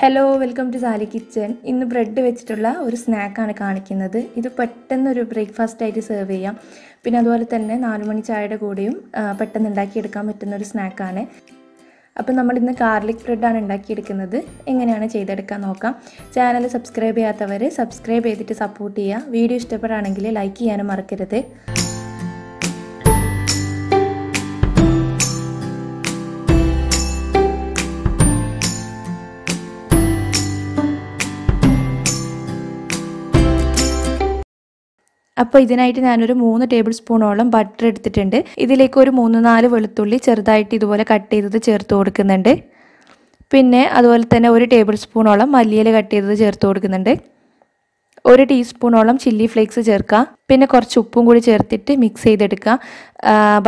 Hello welcome to Sali kitchen. ഇന്ന് bread വെച്ചിട്ടുള്ള ഒരു സ്നാക്കാണ് കാണിക്കുന്നത്. ഇത് പെട്ടെന്നൊരു ബ്രേക്ക്ഫാസ്റ്റ് ആയിട്ട് സെർവ് ചെയ്യാം. പിന്നെ അതുപോലെ തന്നെ 4 മണി ചായയുടെ കൂടെയും പെട്ടെന്ന് ഉണ്ടാക്കിയെടുക്കാൻ പറ്റുന്ന ഒരു സ്നാക്കാണ്. അപ്പോൾ നമ്മളിന്ന് ഗാർലിക് ബ്രെഡാണ് ഉണ്ടാക്കിയെടുക്കുന്നത്. എങ്ങനെയാണ് ചെയ്തെടുക്കാൻ നോക്കാം. ചാനൽ സബ്സ്ക്രൈബ് ചെയ്യാത്തവർ സബ്സ്ക്രൈബ് ചെയ്തിട്ട് സപ്പോർട്ട് ചെയ്യുക. വീഡിയോ ഇഷ്ടപ്പെടുകയാണെങ്കിൽ ലൈക്ക് ചെയ്യാനും മറക്കരുത്. അപ്പോൾ ഇതിനായിട്ട് ഞാനൊരു 3 ടേബിൾ സ്പൂണോളം ബട്ടർ എടുത്തിട്ടുണ്ട്. ഇതിലേക്ക് ഒരു 3-4 വെളുത്തുള്ളി ചെറുതായിട്ട് ഇതുപോലെ കട്ട് ചെയ്തത് ചേർത്ത് കൊടുക്കുന്നുണ്ട്. പിന്നെ അതുപോലെ തന്നെ 1 ടേബിൾ സ്പൂണോളം മല്ലിയില കട്ട് ചെയ്തത് ചേർത്ത് കൊടുക്കുന്നുണ്ട്. 1 ടീസ്പൂണോളം ചില്ലി ഫ്ലേക്സ് ചേർക്കുക. പിന്നെ കുറച്ച് ഉപ്പും കൂടി ചേർത്തിട്ട് മിക്സ് ചെയ്തെടുക്കുക.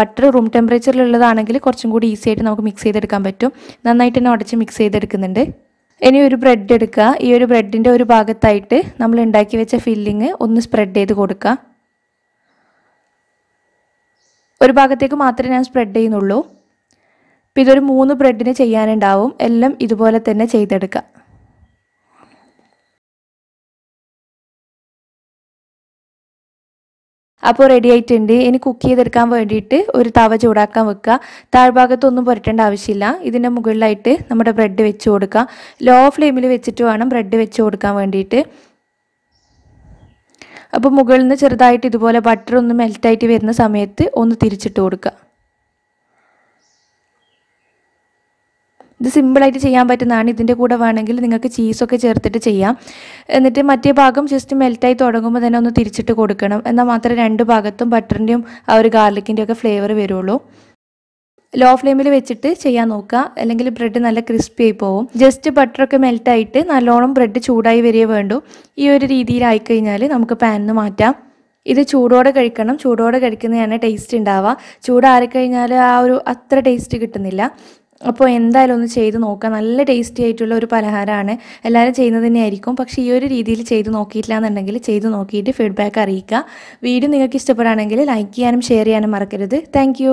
ബട്ടർ റൂം ടെമ്പറേച്ചറിലുള്ളതാണെങ്കിൽ കുറച്ചും കൂടി ഈസി ആയിട്ട് നമുക്ക് മിക്സ് ചെയ്തെടുക്കാൻ പറ്റും. നന്നായിട്ട് തന്നെ ഉടച്ച് മിക്സ് ചെയ്തെടുക്കുന്നുണ്ട്. ഇനി ഒരു ബ്രെഡ് എടുക്കുക. ഈ ഒരു ബ്രെഡിൻ്റെ ഒരു ഭാഗത്തായിട്ട് നമ്മൾ ഉണ്ടാക്കി വെച്ച ഫില്ലിങ് ഒന്ന് സ്പ്രെഡ് ചെയ്ത് കൊടുക്കുക. ഒരു ഭാഗത്തേക്ക് മാത്രമേ ഞാൻ സ്പ്രെഡ് ചെയ്യുന്നുള്ളൂ. അപ്പോൾ ഇതൊരു 3 ബ്രെഡിന് ചെയ്യാനുണ്ടാവും. എല്ലാം ഇതുപോലെ തന്നെ ചെയ്തെടുക്കുക. അപ്പോൾ റെഡി ആയിട്ടുണ്ട്. ഇനി കുക്ക് ചെയ്തെടുക്കാൻ വേണ്ടിയിട്ട് ഒരു തവ ചൂടാക്കാൻ വെക്കുക. താഴ്ഭാഗത്തൊന്നും പുരട്ടേണ്ട ആവശ്യമില്ല. ഇതിൻ്റെ മുകളിലായിട്ട് നമ്മുടെ ബ്രെഡ് വെച്ച് കൊടുക്കുക. ലോ ഫ്ലെയിമിൽ വെച്ചിട്ട് വേണം ബ്രെഡ് വെച്ച് കൊടുക്കാൻ വേണ്ടിയിട്ട്. അപ്പോൾ മുകളിൽ നിന്ന് ചെറുതായിട്ട് ഇതുപോലെ ബട്ടർ ഒന്ന് മെൽറ്റായിട്ട് വരുന്ന സമയത്ത് ഒന്ന് തിരിച്ചിട്ട് കൊടുക്കുക. ഇത് സിമ്പിളായിട്ട് ചെയ്യാൻ പറ്റുന്നതാണ്. ഇതിൻ്റെ കൂടെ വേണമെങ്കിൽ നിങ്ങൾക്ക് ചീസൊക്കെ ചേർത്തിട്ട് ചെയ്യാം. എന്നിട്ട് മറ്റേ ഭാഗം ജസ്റ്റ് മെൽറ്റായി തുടങ്ങുമ്പോൾ തന്നെ ഒന്ന് തിരിച്ചിട്ട് കൊടുക്കണം. എന്നാൽ മാത്രമേ 2 ഭാഗത്തും ബട്ടറിൻ്റെയും ആ ഒരു ഗാർലിക്കിൻ്റെയും ഒക്കെ ഫ്ലേവർ വരുള്ളൂ. ലോ ഫ്ലെയിമിൽ വെച്ചിട്ട് ചെയ്യാൻ നോക്കുക, അല്ലെങ്കിൽ ബ്രെഡ് നല്ല ക്രിസ്പി ആയി പോകും. ജസ്റ്റ് ബട്ടറൊക്കെ മെൽറ്റായിട്ട് നല്ലോണം ബ്രെഡ് ചൂടായി വരികയേ വേണ്ടൂ. ഈ ഒരു രീതിയിലായി കഴിഞ്ഞാൽ നമുക്ക് പാനിൽ മാറ്റാം. ഇത് ചൂടോടെ കഴിക്കണം. ചൂടോടെ കഴിക്കുന്നതാണ് ടേസ്റ്റ് ഉണ്ടാവുക. ചൂടാറിക്കഴിഞ്ഞാൽ ആ ഒരു അത്ര ടേസ്റ്റ് കിട്ടുന്നില്ല. അപ്പോൾ എന്തായാലും ഒന്ന് ചെയ്ത് നോക്കാം. നല്ല ടേസ്റ്റി ആയിട്ടുള്ള ഒരു പലഹാരമാണ്. എല്ലാവരും ചെയ്യുന്നത് തന്നെയായിരിക്കും. പക്ഷേ ഈ ഒരു രീതിയിൽ ചെയ്ത് നോക്കിയിട്ടില്ല എന്നുണ്ടെങ്കിൽ ചെയ്ത് നോക്കിയിട്ട് ഫീഡ്ബാക്ക് അറിയിക്കുക. വീഡിയോ നിങ്ങൾക്ക് ഇഷ്ടപ്പെടുകയാണെങ്കിൽ ലൈക്ക് ചെയ്യാനും ഷെയർ ചെയ്യാനും മറക്കരുത്. താങ്ക്